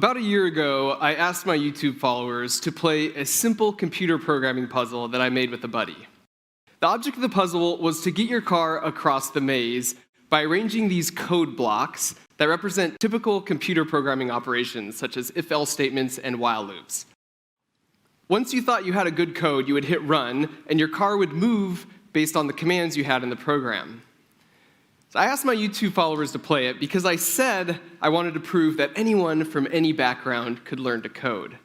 About a year ago, I asked my YouTube followers to play a simple computer programming puzzle that I made with a buddy. The object of the puzzle was to get your car across the maze by arranging these code blocks that represent typical computer programming operations, such as if-else statements and while loops. Once you thought you had a good code, you would hit run, and your car would move based on the commands you had in the program. So I asked my YouTube followers to play it because I said I wanted to prove that anyone from any background could learn to code.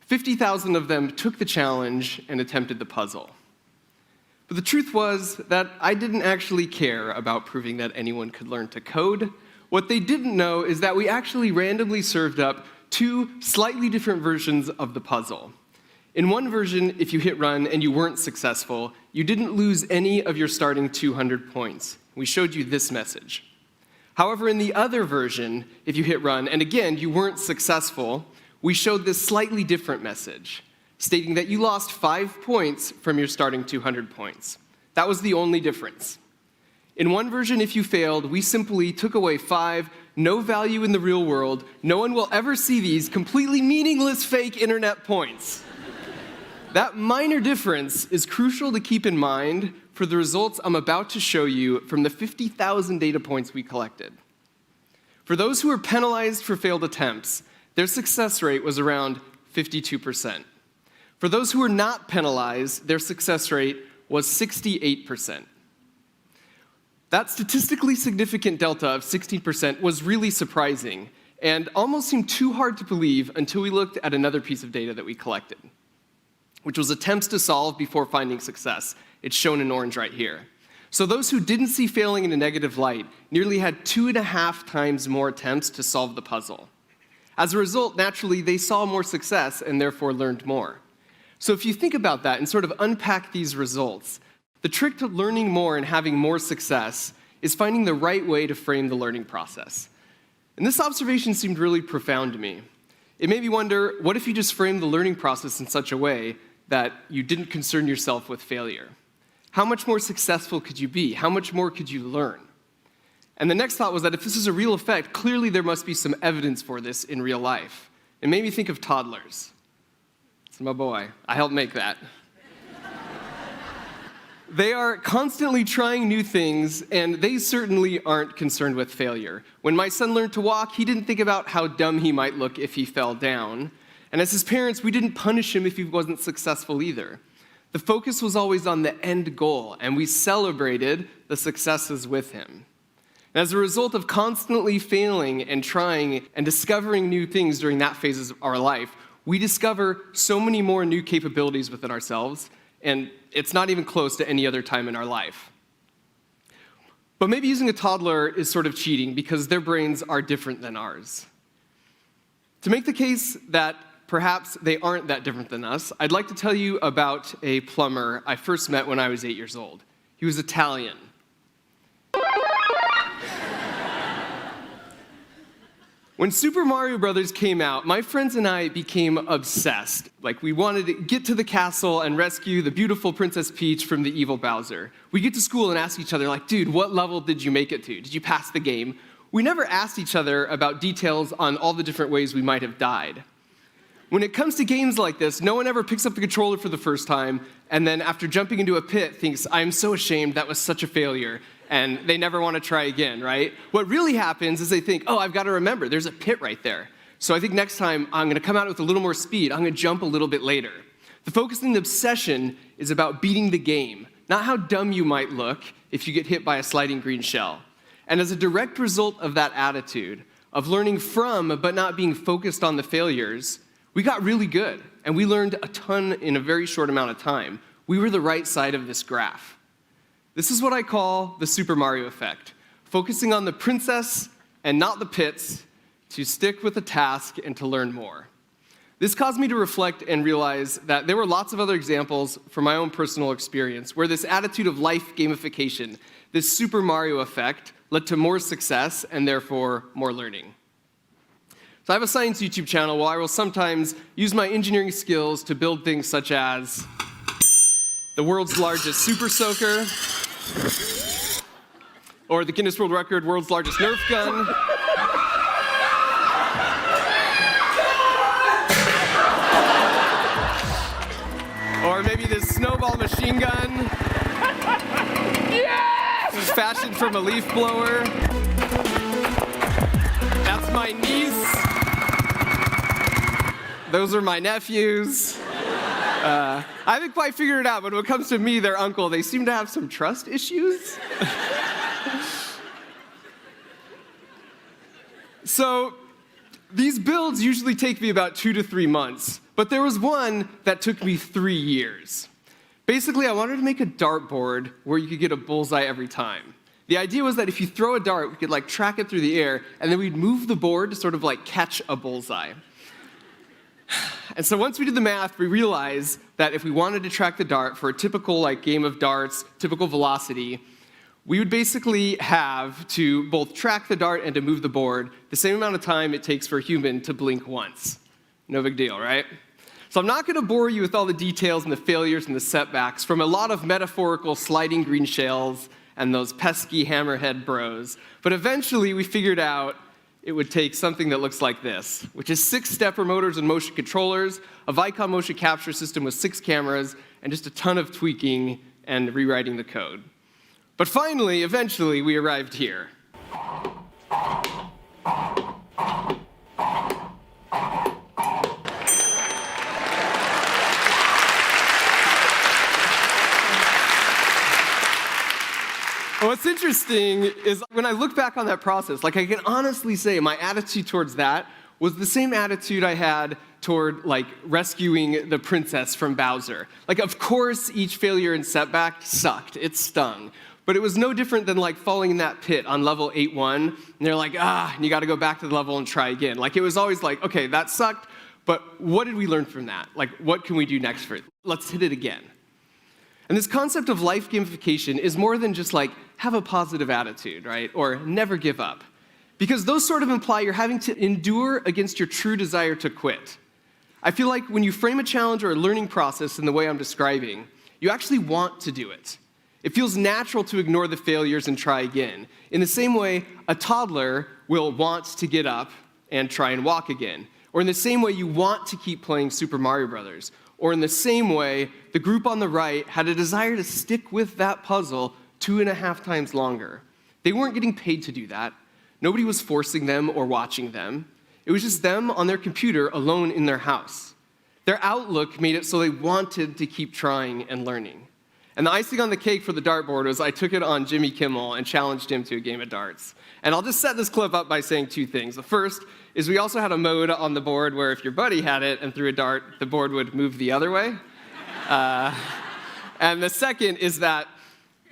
50,000 of them took the challenge and attempted the puzzle. But the truth was that I didn't actually care about proving that anyone could learn to code. What they didn't know is that we actually randomly served up two slightly different versions of the puzzle. In one version, if you hit run and you weren't successful, you didn't lose any of your starting 200 points. We showed you this message. However, in the other version, if you hit run, and again, you weren't successful, we showed this slightly different message, stating that you lost 5 points from your starting 200 points. That was the only difference. In one version, if you failed, we simply took away 5, no value in the real world, no one will ever see these, completely meaningless fake internet points. That minor difference is crucial to keep in mind for the results I'm about to show you from the 50,000 data points we collected. For those who were penalized for failed attempts, their success rate was around 52%. For those who were not penalized, their success rate was 68%. That statistically significant delta of 16% was really surprising and almost seemed too hard to believe until we looked at another piece of data that we collected, which was attempts to solve before finding success. It's shown in orange right here. So those who didn't see failing in a negative light nearly had 2.5 times more attempts to solve the puzzle. As a result, naturally, they saw more success and therefore learned more. So if you think about that and sort of unpack these results, the trick to learning more and having more success is finding the right way to frame the learning process. And this observation seemed really profound to me. It made me wonder, what if you just framed the learning process in such a way that you didn't concern yourself with failure? How much more successful could you be? How much more could you learn? And the next thought was that if this is a real effect, clearly there must be some evidence for this in real life. It made me think of toddlers. It's my boy. I helped make that. They are constantly trying new things, and they certainly aren't concerned with failure. When my son learned to walk, he didn't think about how dumb he might look if he fell down. And as his parents, we didn't punish him if he wasn't successful either. The focus was always on the end goal, and we celebrated the successes with him. And as a result of constantly failing and trying and discovering new things during that phase of our life, we discover so many more new capabilities within ourselves, and it's not even close to any other time in our life. But maybe using a toddler is sort of cheating because their brains are different than ours. To make the case that perhaps they aren't that different than us, I'd like to tell you about a plumber I first met when I was 8 years old. He was Italian. When Super Mario Brothers came out, my friends and I became obsessed. Like, we wanted to get to the castle and rescue the beautiful Princess Peach from the evil Bowser. We get to school and ask each other, like, dude, what level did you make it to? Did you pass the game? We never asked each other about details on all the different ways we might have died. When it comes to games like this, no one ever picks up the controller for the first time, and then after jumping into a pit thinks, I'm so ashamed, that was such a failure, and they never want to try again, right? What really happens is they think, oh, I've got to remember, there's a pit right there. So I think next time I'm going to come out with a little more speed, I'm going to jump a little bit later. The focus and the obsession is about beating the game, not how dumb you might look if you get hit by a sliding green shell. And as a direct result of that attitude, of learning from but not being focused on the failures, we got really good, and we learned a ton in a very short amount of time. We were the right side of this graph. This is what I call the Super Mario effect, focusing on the princess and not the pits to stick with the task and to learn more. This caused me to reflect and realize that there were lots of other examples from my own personal experience where this attitude of life gamification, this Super Mario effect, led to more success and therefore more learning. So I have a science YouTube channel where I will sometimes use my engineering skills to build things such as the world's largest super soaker, or the Guinness World Record world's largest Nerf gun, Or maybe this snowball machine gun. Yes! Fashioned from a leaf blower. That's my niece. Those are my nephews. I haven't quite figured it out, but when it comes to me, their uncle, they seem to have some trust issues. So these builds usually take me about 2 to 3 months, but there was one that took me 3 years. Basically, I wanted to make a dartboard where you could get a bullseye every time. The idea was that if you throw a dart, we could track it through the air, and then we'd move the board to sort of catch a bullseye. And so once we did the math, we realized that if we wanted to track the dart for a typical game of darts, typical velocity, we would basically have to both track the dart and to move the board the same amount of time it takes for a human to blink once. No big deal, right? So I'm not going to bore you with all the details and the failures and the setbacks from a lot of metaphorical sliding green shells and those pesky hammerhead bros, but eventually we figured out it would take something that looks like this, which is 6 stepper motors and motion controllers, a Vicon motion capture system with 6 cameras, and just a ton of tweaking and rewriting the code. But finally, eventually, we arrived here. What's interesting is when I look back on that process, I can honestly say my attitude towards that was the same attitude I had toward rescuing the princess from Bowser. Of course, each failure and setback sucked. It stung. But it was no different than falling in that pit on level 8-1, and they're and you got to go back to the level and try again. It was always okay, that sucked, but what did we learn from that? What can we do next for it? Let's hit it again. And this concept of life gamification is more than just have a positive attitude, right? Or never give up. Because those sort of imply you're having to endure against your true desire to quit. I feel like when you frame a challenge or a learning process in the way I'm describing, you actually want to do it. It feels natural to ignore the failures and try again. In the same way, a toddler will want to get up and try and walk again. Or in the same way, you want to keep playing Super Mario Brothers. Or in the same way, the group on the right had a desire to stick with that puzzle 2.5 times longer. They weren't getting paid to do that. Nobody was forcing them or watching them. It was just them on their computer alone in their house. Their outlook made it so they wanted to keep trying and learning. And the icing on the cake for the dartboard was I took it on Jimmy Kimmel and challenged him to a game of darts. And I'll just set this clip up by saying 2 things. The first is we also had a mode on the board where if your buddy had it and threw a dart, the board would move the other way. And the second is that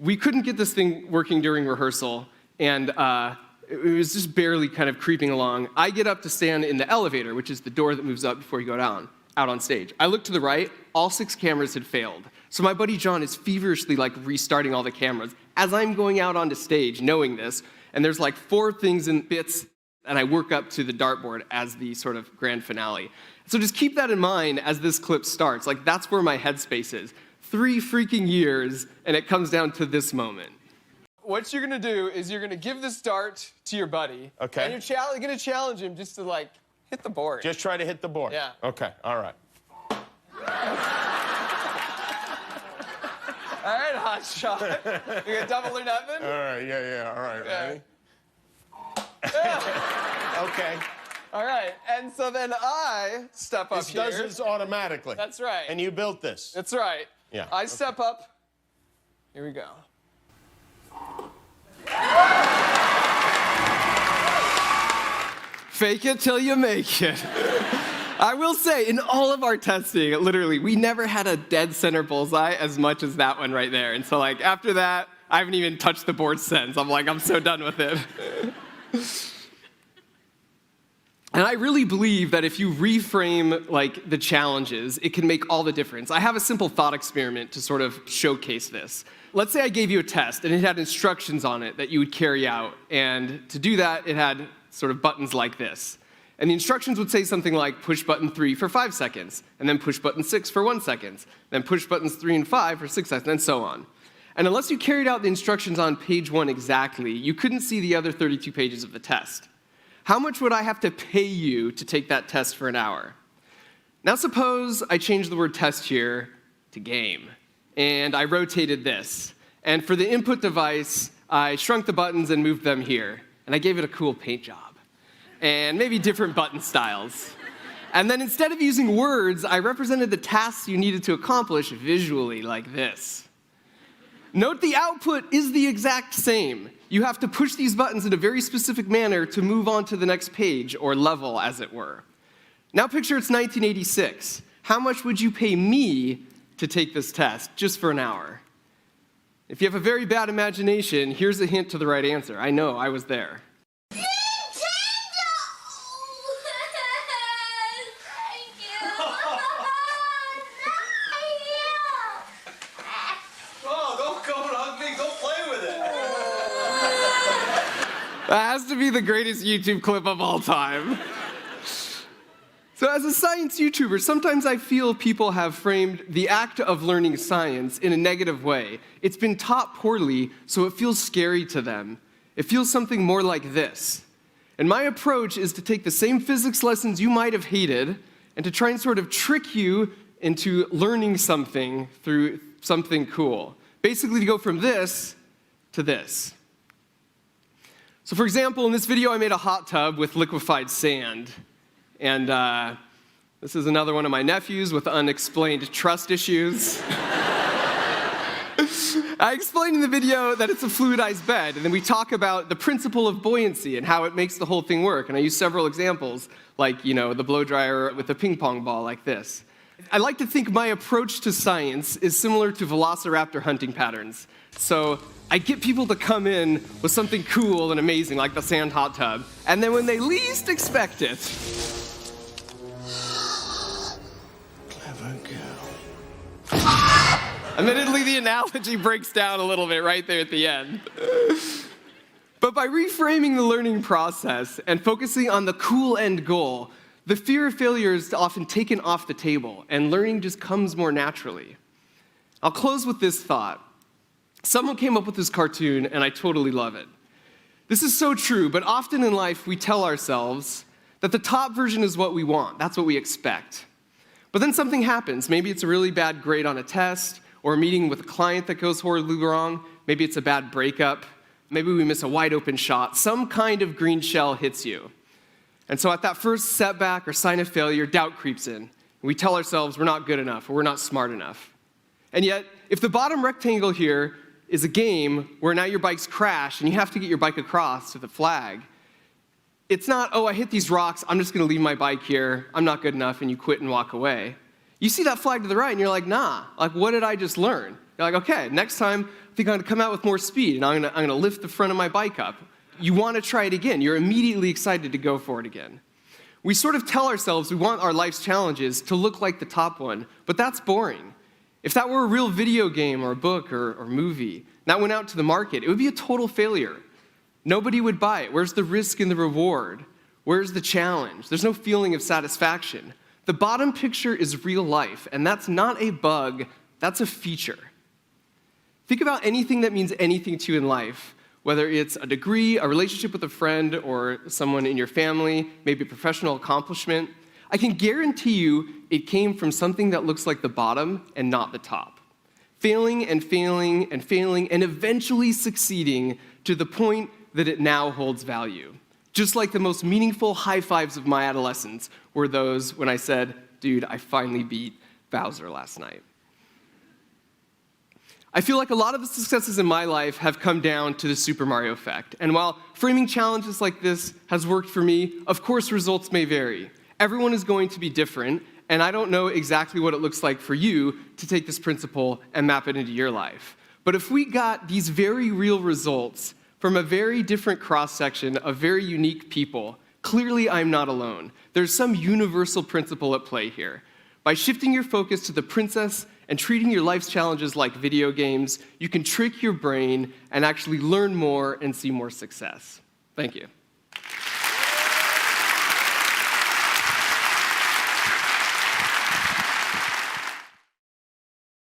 we couldn't get this thing working during rehearsal, and it was just barely kind of creeping along. I get up to stand in the elevator, which is the door that moves up before you go out on stage. I look to the right, all 6 cameras had failed. So my buddy John is feverishly restarting all the cameras as I'm going out onto stage knowing this, and there's 4 things in bits, and I work up to the dartboard as the sort of grand finale. So just keep that in mind as this clip starts. That's where my headspace is. 3 freaking years, and it comes down to this moment. What you're going to do is you're going to give this dart to your buddy. Okay. And you're going to challenge him just to, hit the board. Just try to hit the board? Yeah. Okay, all right. All right, hot shot. You gonna double or nothing? All right, yeah, all right, Yeah. ready? Yeah. Okay. All right, and so then I step up here. This does this automatically. That's right. And you built this. That's right. Yeah. I step up. Here we go. Fake it till you make it. I will say, in all of our testing, literally, we never had a dead center bullseye as much as that one right there. And so, after that, I haven't even touched the board since. I'm so done with it. And I really believe that if you reframe, the challenges, it can make all the difference. I have a simple thought experiment to sort of showcase this. Let's say I gave you a test, and it had instructions on it that you would carry out. And to do that, it had sort of buttons like this. And the instructions would say something like push button 3 for 5 seconds, and then push button 6 for 1 second, then push buttons 3 and 5 for 6 seconds, and so on. And unless you carried out the instructions on page 1 exactly, you couldn't see the other 32 pages of the test. How much would I have to pay you to take that test for an hour? Now suppose I change the word test here to game. And I rotated this. And for the input device, I shrunk the buttons and moved them here. And I gave it a cool paint job. And maybe different button styles. And then instead of using words, I represented the tasks you needed to accomplish visually, like this. Note the output is the exact same. You have to push these buttons in a very specific manner to move on to the next page, or level, as it were. Now picture it's 1986. How much would you pay me to take this test, just for an hour? If you have a very bad imagination, here's a hint to the right answer. I know, I was there. That has to be the greatest YouTube clip of all time. So as a science YouTuber, sometimes I feel people have framed the act of learning science in a negative way. It's been taught poorly, so it feels scary to them. It feels something more like this. And my approach is to take the same physics lessons you might have hated and to try and sort of trick you into learning something through something cool. Basically to go from this to this. So for example, in this video, I made a hot tub with liquefied sand. And this is another one of my nephews with unexplained trust issues. I explained in the video that it's a fluidized bed, and then we talk about the principle of buoyancy and how it makes the whole thing work. And I use several examples, like, the blow dryer with a ping pong ball like this. I like to think my approach to science is similar to velociraptor hunting patterns. So I get people to come in with something cool and amazing, like the sand hot tub, and then when they least expect it, Clever girl. admittedly, the analogy breaks down a little bit right there at the end. But by reframing the learning process and focusing on the cool end goal, the fear of failure is often taken off the table, and learning just comes more naturally. I'll close with this thought. Someone came up with this cartoon, and I totally love it. This is so true, but often in life we tell ourselves that the top version is what we want. That's what we expect. But then something happens. Maybe it's a really bad grade on a test, or a meeting with a client that goes horribly wrong. Maybe it's a bad breakup. Maybe we miss a wide open shot. Some kind of green shell hits you. And so at that first setback or sign of failure, doubt creeps in. And we tell ourselves we're not good enough, or we're not smart enough. And yet, if the bottom rectangle here is a game where now your bikes crash and you have to get your bike across to the flag, it's not, oh, I hit these rocks, I'm just going to leave my bike here, I'm not good enough, and you quit and walk away. You see that flag to the right, and you're like, nah, like, what did I just learn? You're like, okay, next time, I think I'm going to come out with more speed, and I'm going to lift the front of my bike up. You want to try it again. You're immediately excited to go for it again. We sort of tell ourselves we want our life's challenges to look like the top one, but that's boring. If that were a real video game or a book or movie, that went out to the market, it would be a total failure. Nobody would buy it. Where's the risk and the reward? Where's the challenge? There's no feeling of satisfaction. The bottom picture is real life, and that's not a bug, that's a feature. Think about anything that means anything to you in life, whether it's a degree, a relationship with a friend, or someone in your family, maybe a professional accomplishment. I can guarantee you it came from something that looks like the bottom and not the top. Failing and failing and failing and eventually succeeding to the point that it now holds value. Just like the most meaningful high fives of my adolescence were those when I said, dude, I finally beat Bowser last night. I feel like a lot of the successes in my life have come down to the Super Mario effect. And while framing challenges like this has worked for me, of course results may vary. Everyone is going to be different, and I don't know exactly what it looks like for you to take this principle and map it into your life. But if we got these very real results from a very different cross-section of very unique people, clearly I'm not alone. There's some universal principle at play here. By shifting your focus to the princess and treating your life's challenges like video games, you can trick your brain and actually learn more and see more success. Thank you.